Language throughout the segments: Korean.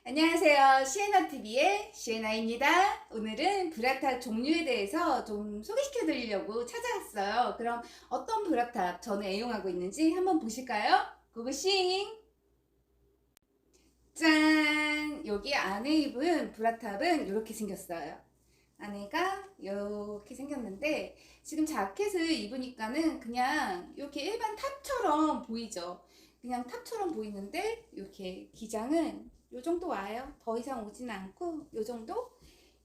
안녕하세요. 시에나TV의 시에나입니다. 오늘은 브라탑 종류에 대해서 좀 소개시켜 드리려고 찾아왔어요. 그럼 어떤 브라탑 저는 애용하고 있는지 한번 보실까요? 고고싱! 짠! 여기 안에 입은 브라탑은 이렇게 생겼어요. 안에가 이렇게 생겼는데 지금 자켓을 입으니까는 그냥 이렇게 일반 탑처럼 보이죠. 그냥 탑처럼 보이는데 이렇게 기장은 요 정도 와요. 더 이상 오진 않고 요 정도.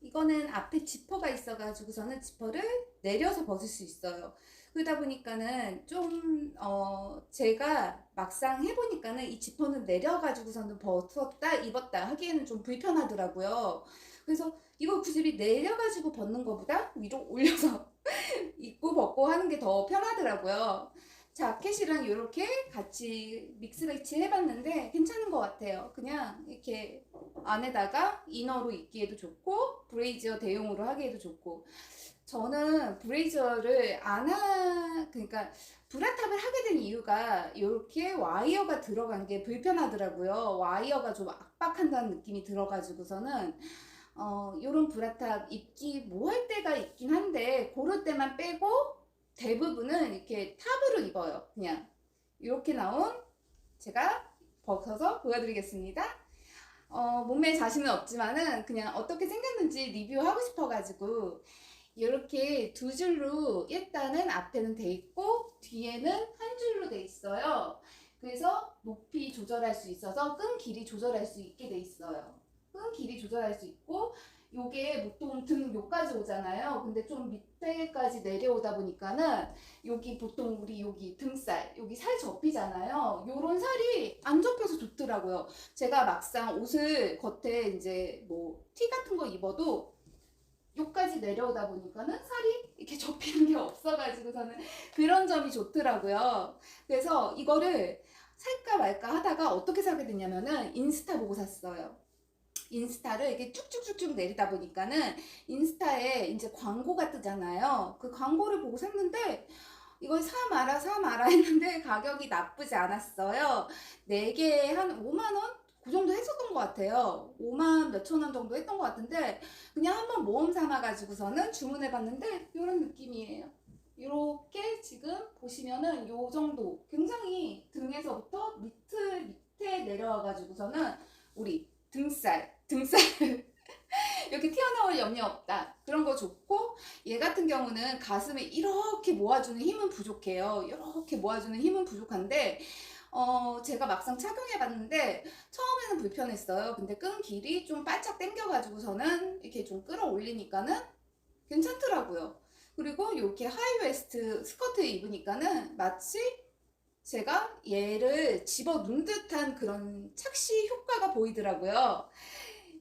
이거는 앞에 지퍼가 있어가지고서는 지퍼를 내려서 벗을 수 있어요. 그러다 보니까는 좀 제가 막상 해보니까는 이 지퍼는 내려가지고서는 벗었다 입었다 하기에는 좀 불편하더라고요. 그래서 이거 굳이 내려가지고 벗는 것보다 위로 올려서 입고 벗고 하는 게 더 편하더라고요. 자켓이랑 이렇게 같이 믹스 매치 해봤는데 괜찮은 것 같아요. 그냥 이렇게 안에다가 이너로 입기에도 좋고 브레이저 대용으로 하기에도 좋고, 저는 브레이저를 그러니까 브라탑을 하게 된 이유가 이렇게 와이어가 들어간 게 불편하더라고요. 와이어가 좀 압박한다는 느낌이 들어가지고서는 요런 브라탑 입기 뭐 할 때가 있긴 한데 그럴 때만 빼고 대부분은 이렇게 탑으로 입어요. 그냥 이렇게 나온, 제가 벗어서 보여드리겠습니다. 몸에 자신은 없지만은 그냥 어떻게 생겼는지 리뷰하고 싶어가지고 이렇게 두 줄로 일단은 앞에는 돼 있고 뒤에는 한 줄로 돼 있어요. 그래서 높이 조절할 수 있어서 끈 길이 조절할 수 있게 돼 있어요. 끈 길이 조절할 수 있고, 요게 보통 등 요까지 오잖아요. 근데 좀 밑에까지 내려오다 보니까는 여기 보통 우리 여기 등살 여기 살 접히잖아요. 요런 살이 안 접혀서 좋더라고요. 제가 막상 옷을 겉에 이제 뭐 티 같은 거 입어도 요까지 내려오다 보니까는 살이 이렇게 접히는 게 없어가지고서는 그런 점이 좋더라고요. 그래서 이거를 살까 말까 하다가 어떻게 사게 됐냐면은 인스타 보고 샀어요. 인스타를 이렇게 쭉쭉쭉쭉 내리다 보니까는 인스타에 이제 광고가 뜨잖아요. 그 광고를 보고 샀는데 이걸 사 마라 사 마라 했는데 가격이 나쁘지 않았어요. 4개에 한 5만원? 그 정도 했었던 것 같아요. 5만 몇천 원 정도 했던 것 같은데 그냥 한번 모험 삼아가지고서는 주문해봤는데 이런 느낌이에요. 이렇게 지금 보시면은 요 정도 굉장히 등에서부터 밑에 내려와가지고서는 우리 등살 이렇게 튀어나올 염려 없다, 그런 거 좋고, 얘 같은 경우는 가슴에 이렇게 모아주는 힘은 부족해요. 이렇게 모아주는 힘은 부족한데 제가 막상 착용해 봤는데 처음에는 불편했어요. 근데 끈 길이 좀 바짝 당겨 가지고서는 이렇게 좀 끌어올리니까는 괜찮더라고요. 그리고 이렇게 하이웨스트 스커트 입으니까는 마치 제가 얘를 집어 넣은 듯한 그런 착시 효과가 보이더라고요.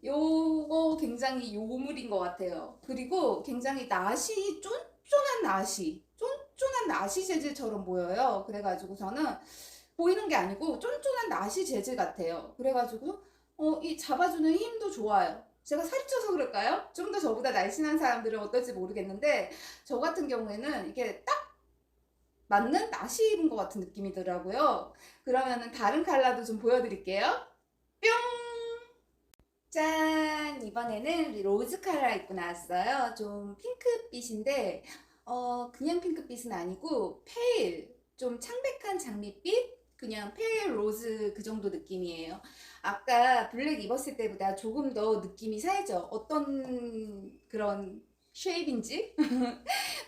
요거 굉장히 요물인 것 같아요. 그리고 굉장히 쫀쫀한 나시 재질처럼 보여요. 그래가지고서는 보이는 게 아니고 쫀쫀한 나시 재질 같아요. 그래가지고 이 잡아주는 힘도 좋아요. 제가 살이 쪄서 그럴까요? 좀 더 저보다 날씬한 사람들은 어떨지 모르겠는데 저 같은 경우에는 이게 딱 맞는 나시 입은 것 같은 느낌이더라고요. 그러면은 다른 컬러도 좀 보여드릴게요. 뿅! 짠! 이번에는 로즈 컬러 입고 나왔어요. 좀 핑크빛인데 그냥 핑크빛은 아니고 페일, 좀 창백한 장밋빛? 그냥 페일 로즈 그 정도 느낌이에요. 아까 블랙 입었을 때보다 조금 더 느낌이 살죠? 어떤 그런 쉐입인지?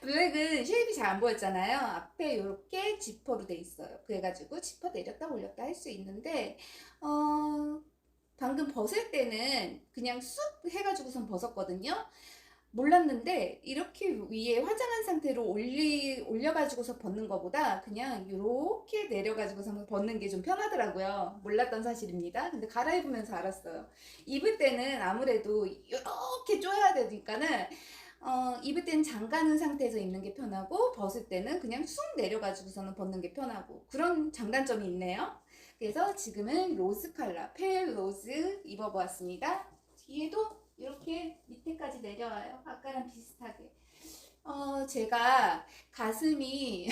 블랙은 쉐입이 잘 안 보였잖아요. 앞에 이렇게 지퍼로 돼 있어요. 그래가지고 지퍼 내렸다 올렸다 할 수 있는데 방금 벗을 때는 그냥 쑥 해가지고선 벗었거든요. 몰랐는데 이렇게 위에 화장한 상태로 올려가지고서 벗는 것보다 그냥 이렇게 내려가지고서 벗는 게 좀 편하더라고요. 몰랐던 사실입니다. 근데 갈아입으면서 알았어요. 입을 때는 아무래도 이렇게 조여야 되니까는 입을 때는 잠가는 상태에서 입는 게 편하고 벗을 때는 그냥 쑥 내려가지고서는 벗는 게 편하고, 그런 장단점이 있네요. 그래서 지금은 로즈 컬러 페일 로즈 입어보았습니다. 뒤에도 이렇게 밑에까지 내려와요. 아까랑 비슷하게. 제가 가슴이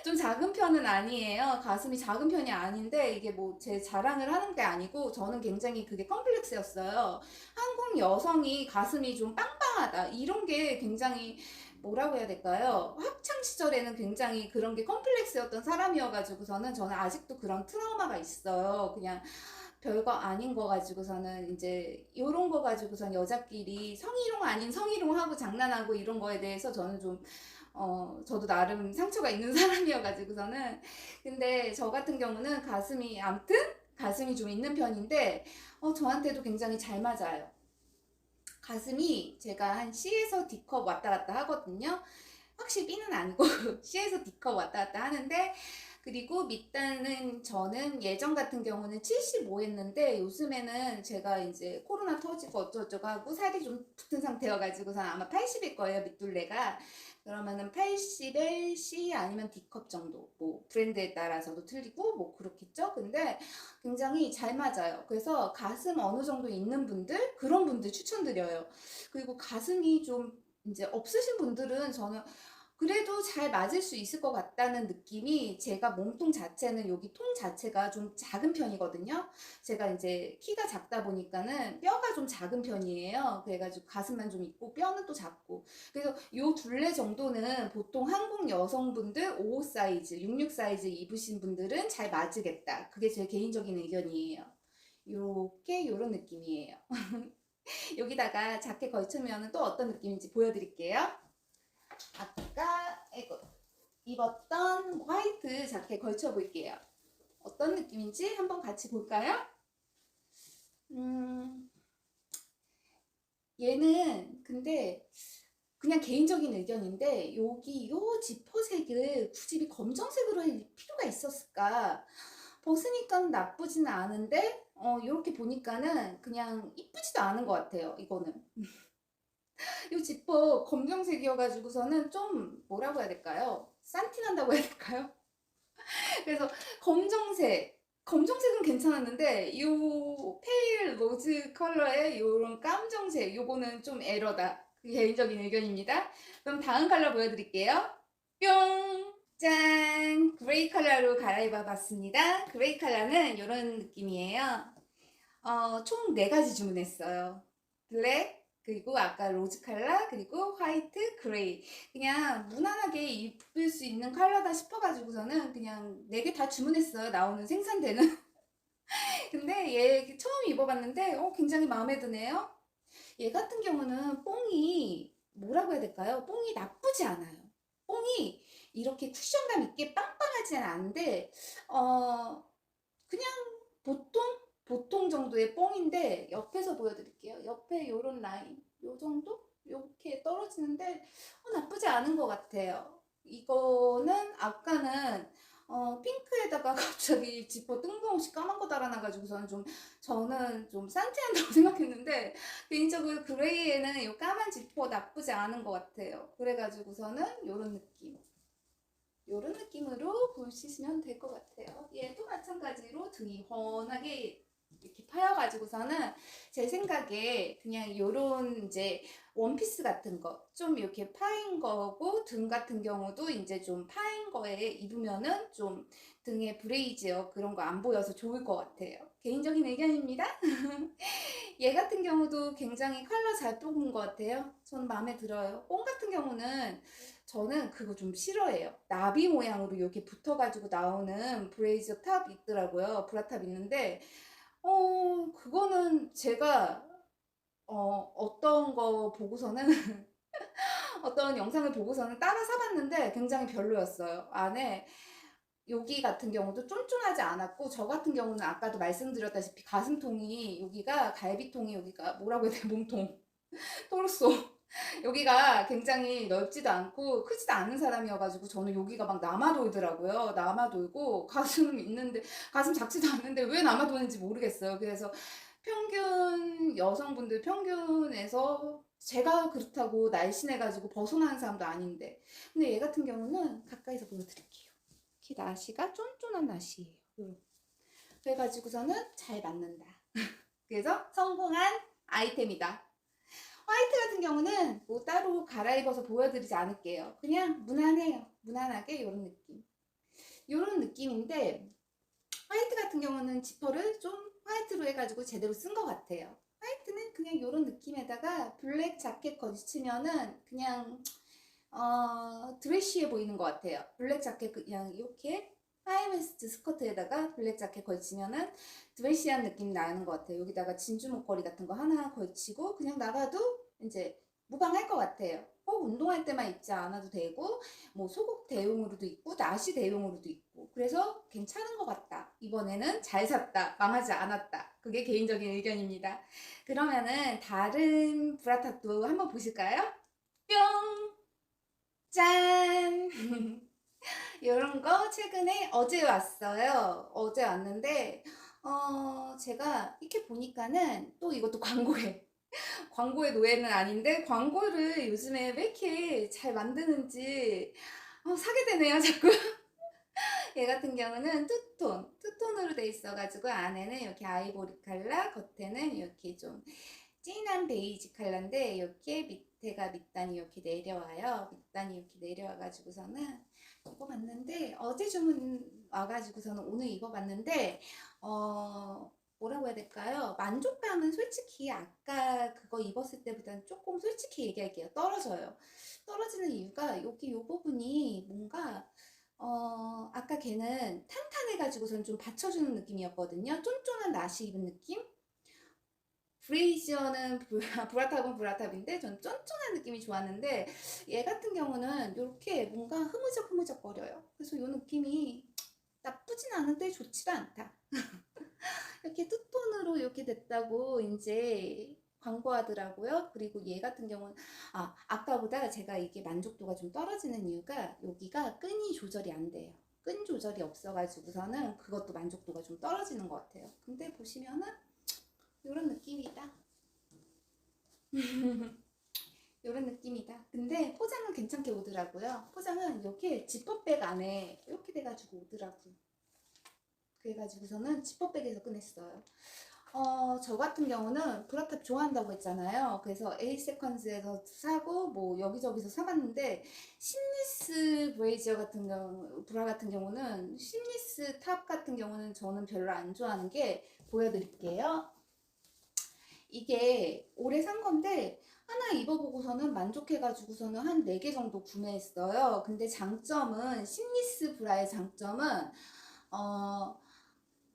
좀 작은 편은 아니에요. 가슴이 작은 편이 아닌데 이게 뭐 제 자랑을 하는 게 아니고 저는 굉장히 그게 컴플렉스였어요. 한국 여성이 가슴이 좀 빵빵하다 이런 게 굉장히 뭐라고 해야 될까요? 학창 시절에는 굉장히 그런 게 컴플렉스였던 사람이어가지고서는 저는 아직도 그런 트라우마가 있어요. 그냥 별거 아닌 거 가지고서는 이제 요런 거 가지고선 여자끼리 성희롱 아닌 성희롱하고 장난하고 이런 거에 대해서 저는 좀 저도 나름 상처가 있는 사람이어가지고서는 근데 저 같은 경우는 가슴이 암튼 가슴이 좀 있는 편인데 저한테도 굉장히 잘 맞아요. 가슴이 제가 한 C에서 D컵 왔다 갔다 하거든요. 확실히 B는 아니고 C에서 D컵 왔다 갔다 하는데 그리고 밑단은 저는 예전 같은 경우는 75 했는데 요즘에는 제가 이제 코로나 터지고 어쩌고저쩌고 하고 살이 좀 붙은 상태여가지고서 아마 80일 거예요, 밑둘레가. 그러면은 80에 C 아니면 D컵 정도, 뭐 브랜드에 따라서도 틀리고 뭐 그렇겠죠. 근데 굉장히 잘 맞아요. 그래서 가슴 어느 정도 있는 분들 그런 분들 추천드려요. 그리고 가슴이 좀 이제 없으신 분들은 저는 그래도 잘 맞을 수 있을 것 같다는 느낌이 제가 몸통 자체는 여기 통 자체가 좀 작은 편이거든요. 제가 이제 키가 작다 보니까는 뼈가 좀 작은 편이에요. 그래가지고 가슴만 좀 있고 뼈는 또 작고. 그래서 요 둘레 정도는 보통 한국 여성분들 55 사이즈, 66 사이즈 입으신 분들은 잘 맞으겠다. 그게 제 개인적인 의견이에요. 요렇게 요런 느낌이에요. 여기다가 자켓 걸치면 또 어떤 느낌인지 보여드릴게요. 아까 입었던 화이트 자켓 걸쳐 볼게요. 어떤 느낌인지 한번 같이 볼까요? 얘는 근데 그냥 개인적인 의견인데 여기 요 지퍼색을 굳이 검정색으로 할 필요가 있었을까? 벗으니까 나쁘지는 않은데 이렇게 보니까는 그냥 이쁘지도 않은 것 같아요. 이거는 이 지퍼 검정색이어가지고서는 좀 뭐라고 해야 될까요? 산티난다고 해야 될까요? 그래서 검정색은 괜찮았는데 이 페일 로즈 컬러의 이런 깜정색 요거는 좀 에러다. 그게 개인적인 의견입니다. 그럼 다음 컬러 보여드릴게요. 뿅! 짠! 그레이 컬러로 갈아입어 봤습니다. 그레이 컬러는 이런 느낌이에요. 총 4가지 주문했어요. 블랙, 그리고 아까 로즈 컬러, 그리고 화이트, 그레이. 그냥 무난하게 입을 수 있는 컬러다 싶어가지고서는 그냥 4개 다 주문했어요. 나오는 생산되는. 근데 얘 처음 입어봤는데 굉장히 마음에 드네요. 얘 같은 경우는 뽕이 뭐라고 해야 될까요? 뽕이 나쁘지 않아요. 뽕이 이렇게 쿠션감 있게 빵빵하지는 않은데 그냥 보통 보통 정도의 뽕인데 옆에서 보여드릴게요. 옆에 요런 라인 요 정도? 이렇게 떨어지는데 나쁘지 않은 것 같아요. 이거는 아까는 핑크에다가 갑자기 지퍼 뜬금없이 까만 거 달아놔가지고서는 저는 좀 산티한다고 생각했는데 개인적으로 그레이에는 이 까만 지퍼 나쁘지 않은 것 같아요. 그래가지고서는 요런 느낌. 요런 느낌으로 보시면 될 것 같아요. 얘도 마찬가지로 등이 훤하게 이렇게 파여가지고서는 제 생각에 그냥 요런 이제 원피스 같은 거 좀 이렇게 파인 거고 등 같은 경우도 이제 좀 파인 거에 입으면은 좀 등에 브레이즈요 그런 거 안 보여서 좋을 것 같아요. 개인적인 의견입니다. 얘 같은 경우도 굉장히 컬러 잘 뽑은 것 같아요. 저는 마음에 들어요. 뽕 같은 경우는 저는 그거 좀 싫어해요. 나비 모양으로 이렇게 붙어가지고 나오는 브레이저 탑 있더라고요. 브라탑 있는데 그거는 제가 어떤 거 보고서는 어떤 영상을 보고서는 따라 사봤는데 굉장히 별로였어요. 안에 여기 같은 경우도 쫀쫀하지 않았고 저 같은 경우는 아까도 말씀드렸다시피 가슴통이 여기가 갈비통이 여기가 뭐라고 해야 돼 몸통 토르소 여기가 굉장히 넓지도 않고 크지도 않은 사람이어가지고 저는 여기가 막 남아돌더라고요. 남아돌고 가슴 있는데 가슴 작지도 않는데 왜 남아도는지 모르겠어요. 그래서 평균 여성분들 평균에서 제가 그렇다고 날씬해가지고 벗어나는 사람도 아닌데 근데 얘 같은 경우는 가까이서 보여드릴게요. 이렇게 나시가 쫀쫀한 나시예요. 그래가지고서는 잘 맞는다. 그래서 성공한 아이템이다. 화이트 같은 경우는 뭐 따로 갈아입어서 보여드리지 않을게요. 그냥 무난해요. 무난하게 이런 느낌. 이런 느낌인데 화이트 같은 경우는 지퍼를 좀 화이트로 해가지고 제대로 쓴 것 같아요. 화이트는 그냥 이런 느낌에다가 블랙 자켓 걸치면은 그냥 드레시해 보이는 것 같아요. 블랙 자켓 그냥 이렇게 하이웨스트 스커트에다가 블랙 자켓 걸치면은 드레시한 느낌 나는 것 같아요. 여기다가 진주 목걸이 같은 거 하나 걸치고 그냥 나가도 이제 무방할 것 같아요. 꼭 운동할 때만 입지 않아도 되고 뭐 속옷 대용으로도 입고 나시 대용으로도 입고 그래서 괜찮은 것 같다. 이번에는 잘 샀다. 망하지 않았다. 그게 개인적인 의견입니다. 그러면은 다른 브라탑도 한번 보실까요? 뿅! 짠! 이런 거 최근에 어제 왔어요. 어제 왔는데, 제가 이렇게 보니까는 또 이것도 광고의 노예는 아닌데, 광고를 요즘에 왜 이렇게 잘 만드는지, 사게 되네요, 자꾸. 얘 같은 경우는 투톤으로 돼 있어가지고, 안에는 이렇게 아이보리 컬러, 겉에는 이렇게 좀 진한 베이지 컬러인데, 이렇게 밑에가 밑단이 이렇게 내려와요. 밑단이 이렇게 내려와가지고서는 입어봤는데 어제 주문 와가지고서는 오늘 입어봤는데 뭐라고 해야 될까요? 만족감은 솔직히 아까 그거 입었을 때보다는 조금 솔직히 얘기할게요. 떨어져요. 떨어지는 이유가 여기 요 부분이 뭔가 아까 걔는 탄탄해가지고선 좀 받쳐주는 느낌이었거든요. 쫀쫀한 나시 입은 느낌? 브레이지어는 브라탑은 브라탑인데 전 쫀쫀한 느낌이 좋았는데 얘 같은 경우는 이렇게 뭔가 흐무적흐무적 거려요. 그래서 이 느낌이 나쁘진 않은데 좋지도 않다. 이렇게 투톤으로 이렇게 됐다고 이제 광고하더라고요. 그리고 얘 같은 경우는 아까보다 제가 이게 만족도가 좀 떨어지는 이유가 여기가 끈이 조절이 안 돼요. 끈 조절이 없어가지고서는 그것도 만족도가 좀 떨어지는 것 같아요. 근데 보시면은 이런 느낌이다. 이런 느낌이다. 근데 포장은 괜찮게 오더라고요. 포장은 이렇게 지퍼백 안에 이렇게 돼가지고 오더라고요. 그래가지고서는 지퍼백에서 꺼냈어요. 저 같은 경우는 브라탑 좋아한다고 했잖아요. 그래서 에이세컨즈에서 사고 뭐 여기저기서 사봤는데 심리스 브레이지어 같은 경우 브라 같은 경우는 심리스 탑 같은 경우는 저는 별로 안 좋아하는 게 보여드릴게요. 이게 올해 산 건데 하나 입어보고서는 만족해가지고서는 한 4개 정도 구매했어요. 근데 장점은 심리스 브라의 장점은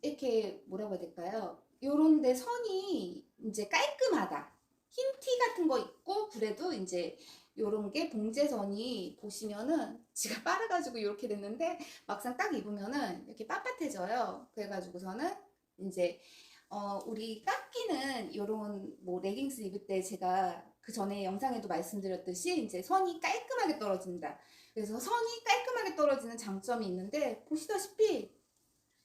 이렇게 뭐라고 해야 될까요? 요런데 선이 이제 깔끔하다. 흰 티 같은 거 입고 그래도 이제 요런 게 봉제선이 보시면은 지가 빠르가지고 이렇게 됐는데 막상 딱 입으면은 이렇게 빳빳해져요. 그래가지고서는 이제 우리 깎이는 요런 뭐 레깅스 입을 때 제가 그 전에 영상에도 말씀드렸듯이 이제 선이 깔끔하게 떨어진다. 그래서 선이 깔끔하게 떨어지는 장점이 있는데 보시다시피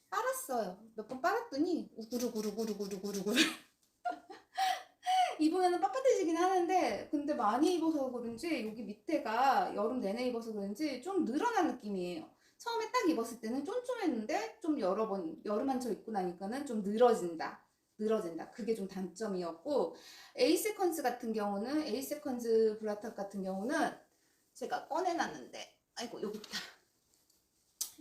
빨았어요. 몇 번 빨았더니 우구르구르구르구르구르구르 입으면 빳빳해지긴 하는데 근데 많이 입어서 그런지 여기 밑에가 여름 내내 입어서 그런지 좀 늘어난 느낌이에요. 처음에 딱 입었을 때는 쫀쫀했는데 좀 여러 번 여름 한철 입고 나니까는 좀 늘어진다. 그게 좀 단점이었고 에이세컨즈 같은 경우는 에이세컨즈 브라탑 같은 경우는 제가 꺼내놨는데 아이고 여기 있다.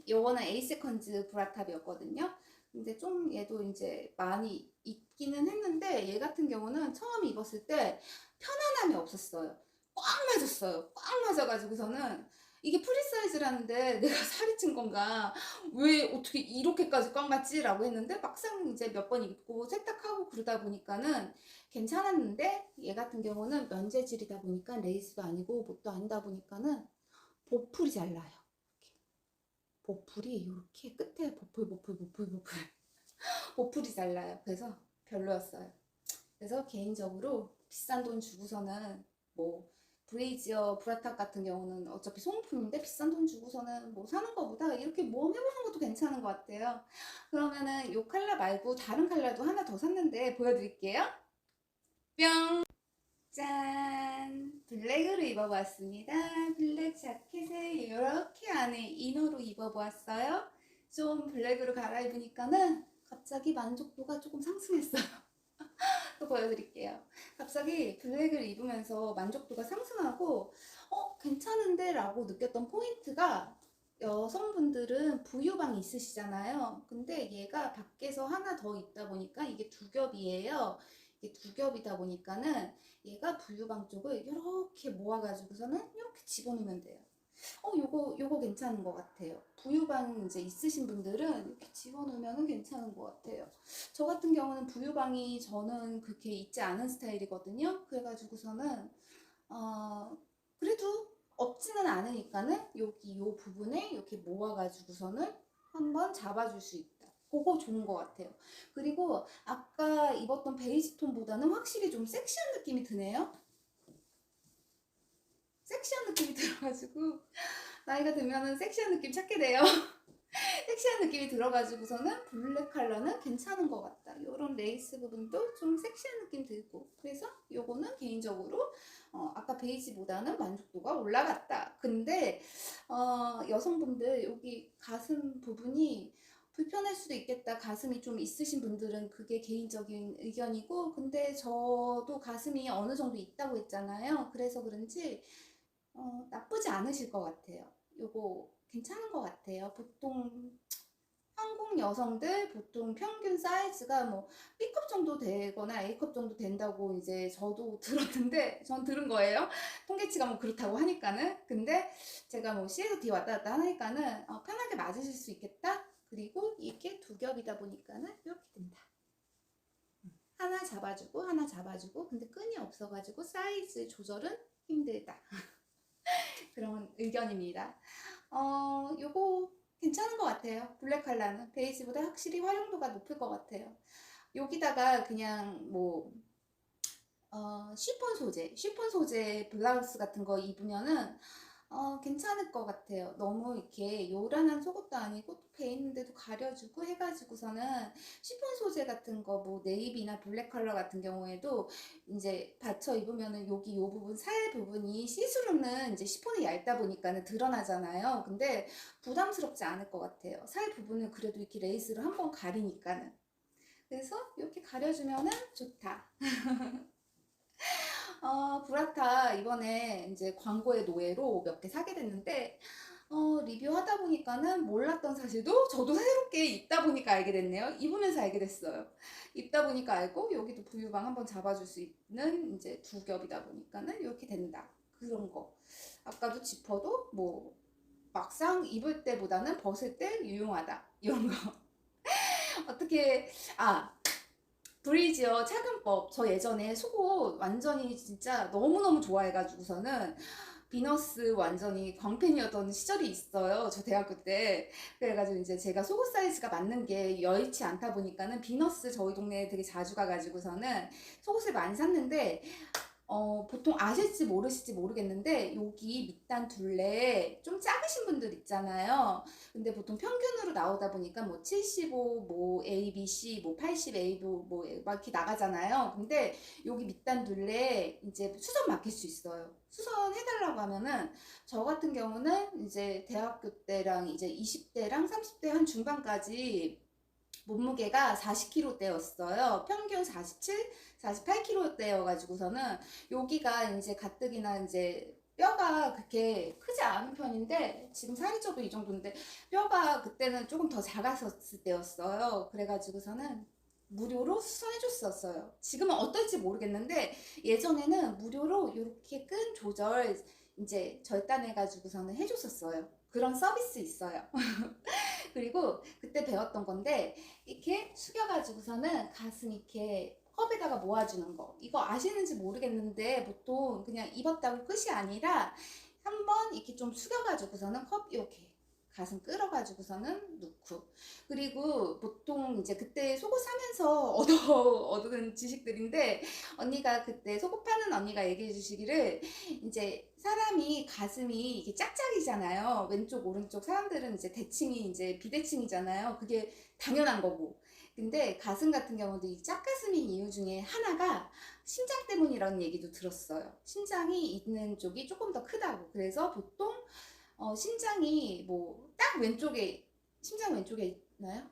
요거는 에이세컨즈 브라탑이었거든요. 근데 좀 얘도 이제 많이 입기는 했는데 얘 같은 경우는 처음 입었을 때 편안함이 없었어요. 꽉 맞았어요. 꽉 맞아가지고서는 이게 프리 사이즈라는데 내가 살이 찐 건가? 왜 어떻게 이렇게까지 꽉 맞지? 라고 했는데 막상 이제 몇 번 입고 세탁하고 그러다 보니까는 괜찮았는데 얘 같은 경우는 면재질이다 보니까 레이스도 아니고 뭣도 아니다 보니까는 보풀이 잘 나요. 보풀이 이렇게 끝에 보풀 보풀이 잘 나요. 그래서 별로였어요. 그래서 개인적으로 비싼 돈 주고서는 뭐 브레이지어 브라탑 같은 경우는 어차피 소모품인데 비싼 돈 주고서는 뭐 사는 것보다 이렇게 모험 해보는 것도 괜찮은 것 같아요. 그러면은 이 컬러 말고 다른 컬러도 하나 더 샀는데 보여드릴게요. 뿅! 짠! 블랙으로 입어보았습니다. 블랙 자켓에 이렇게 안에 이너로 입어보았어요. 좀 블랙으로 갈아입으니까는 갑자기 만족도가 조금 상승했어요. 또 보여드릴게요. 갑자기 블랙을 입으면서 만족도가 상승하고 괜찮은데? 라고 느꼈던 포인트가 여성분들은 부유방이 있으시잖아요. 근데 얘가 밖에서 하나 더 있다 보니까 이게 두 겹이에요. 이게 두 겹이다 보니까는 얘가 부유방 쪽을 이렇게 모아가지고서는 이렇게 집어넣으면 돼요. 요거 괜찮은 것 같아요. 부유방 이제 있으신 분들은 이렇게 집어넣으면 괜찮은 것 같아요. 저 같은 경우는 부유방이 저는 그렇게 있지 않은 스타일이거든요. 그래가지고서는, 어, 그래도 없지는 않으니까는 여기 요 부분에 이렇게 모아가지고서는 한번 잡아줄 수 있다. 그거 좋은 것 같아요. 그리고 아까 입었던 베이지 톤보다는 확실히 좀 섹시한 느낌이 드네요. 섹시한 느낌이 들어가지고 나이가 들면은 섹시한 느낌 찾게 돼요. 섹시한 느낌이 들어가지고서는 블랙 컬러는 괜찮은 것 같다. 이런 레이스 부분도 좀 섹시한 느낌 들고, 그래서 요거는 개인적으로 아까 베이지보다는 만족도가 올라갔다. 근데 여성분들 여기 가슴 부분이 불편할 수도 있겠다. 가슴이 좀 있으신 분들은 그게 개인적인 의견이고, 근데 저도 가슴이 어느 정도 있다고 했잖아요. 그래서 그런지 나쁘지 않으실 것 같아요. 요거 괜찮은 것 같아요. 보통 한국 여성들 보통 평균 사이즈가 뭐 B컵 정도 되거나 A컵 정도 된다고 이제 저도 들었는데, 전 들은 거예요. 통계치가 뭐 그렇다고 하니까는. 근데 제가 뭐 C에서 D 왔다 갔다 하니까는 편하게 맞으실 수 있겠다. 그리고 이게 두 겹이다 보니까는 이렇게 된다. 하나 잡아주고 하나 잡아주고, 근데 끈이 없어가지고 사이즈 조절은 힘들다. 그런 의견입니다. 요거 괜찮은 것 같아요. 블랙 컬러는 베이지보다 확실히 활용도가 높을 것 같아요. 여기다가 그냥 뭐 쉬폰 소재 블라우스 같은 거 입으면은 괜찮을 것 같아요. 너무 이렇게 요란한 속옷도 아니고 또 배 있는데도 가려주고 해가지고서는 쉬폰 소재 같은 거 뭐 네이비나 블랙 컬러 같은 경우에도 이제 받쳐 입으면은 여기 요 부분 살 부분이 시스루는 이제 쉬폰이 얇다 보니까는 드러나잖아요. 근데 부담스럽지 않을 것 같아요. 살 부분을 그래도 이렇게 레이스로 한번 가리니까는. 그래서 이렇게 가려주면은 좋다. 브라타 이번에 이제 광고의 노예로 몇 개 사게 됐는데, 리뷰하다 보니까는 몰랐던 사실도 저도 새롭게 입다 보니까 알게 됐네요. 입으면서 알게 됐어요. 입다 보니까 알고, 여기도 부유방 한번 잡아줄 수 있는 이제 두 겹이다 보니까는 이렇게 된다. 그런 거. 아까도 지퍼도 뭐 막상 입을 때보다는 벗을 때 유용하다. 이런 거. 어떻게, 브리지어 착용법. 저 예전에 속옷 완전히 진짜 너무너무 좋아해가지고서는 비너스 완전히 광팬이었던 시절이 있어요. 저 대학교 때. 그래가지고 이제 제가 속옷 사이즈가 맞는 게 여의치 않다 보니까는 비너스 저희 동네에 되게 자주 가가지고서는 속옷을 많이 샀는데, 보통 아실지 모르실지 모르겠는데 여기 밑단 둘레 좀 작으신 분들 있잖아요. 근데 보통 평균으로 나오다 보니까 뭐 75, 뭐 A, B, C, 뭐 80, A, 뭐 막 이렇게 나가잖아요. 근데 여기 밑단 둘레 이제 수선 맡길 수 있어요. 수선 해달라고 하면은, 저 같은 경우는 이제 대학교 때랑 이제 20대랑 30대 한 중반까지 몸무게가 40kg대였어요. 평균 47, 48kg대여가지고서는 여기가 이제 가뜩이나 이제 뼈가 그렇게 크지 않은 편인데, 지금 살이 쪄도 이 정도인데 뼈가 그때는 조금 더 작았을 때였어요. 그래가지고서는 무료로 수선해줬었어요. 지금은 어떨지 모르겠는데 예전에는 무료로 이렇게 끈 조절 이제 절단해가지고서는 해줬었어요. 그런 서비스 있어요. 그리고 그때 배웠던 건데, 이렇게 숙여가지고서는 가슴 이렇게 컵에다가 모아주는 거, 이거 아시는지 모르겠는데 보통 그냥 입었다고 끝이 아니라 한번 이렇게 좀 숙여가지고서는 컵 이렇게 가슴 끌어가지고서는 넣고, 그리고 보통 이제 그때 속옷 사면서 얻은 지식들인데, 언니가 그때 속옷 파는 언니가 얘기해 주시기를, 이제 사람이 가슴이 이게 짝짝이잖아요. 왼쪽 오른쪽 사람들은 이제 대칭이 이제 비대칭이잖아요. 그게 당연한 거고. 근데 가슴 같은 경우도 이 짝가슴인 이유 중에 하나가 심장 때문이라는 얘기도 들었어요. 심장이 있는 쪽이 조금 더 크다고. 그래서 보통 심장이 뭐 딱 왼쪽에, 심장 왼쪽에 있나요?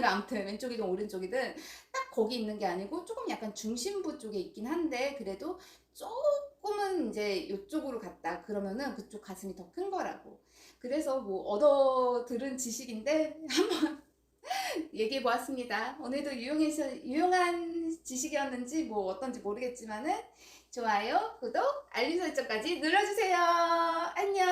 아무튼 왼쪽이든 오른쪽이든 딱 거기 있는 게 아니고 조금 약간 중심부 쪽에 있긴 한데, 그래도 조금 몸은 이제 이쪽으로 갔다 그러면은 그쪽 가슴이 더 큰 거라고. 그래서 뭐 얻어 들은 지식인데 한번 얘기해 보았습니다. 오늘도 유용한 지식이었는지 뭐 어떤지 모르겠지만은 좋아요, 구독, 알림 설정까지 눌러주세요. 안녕.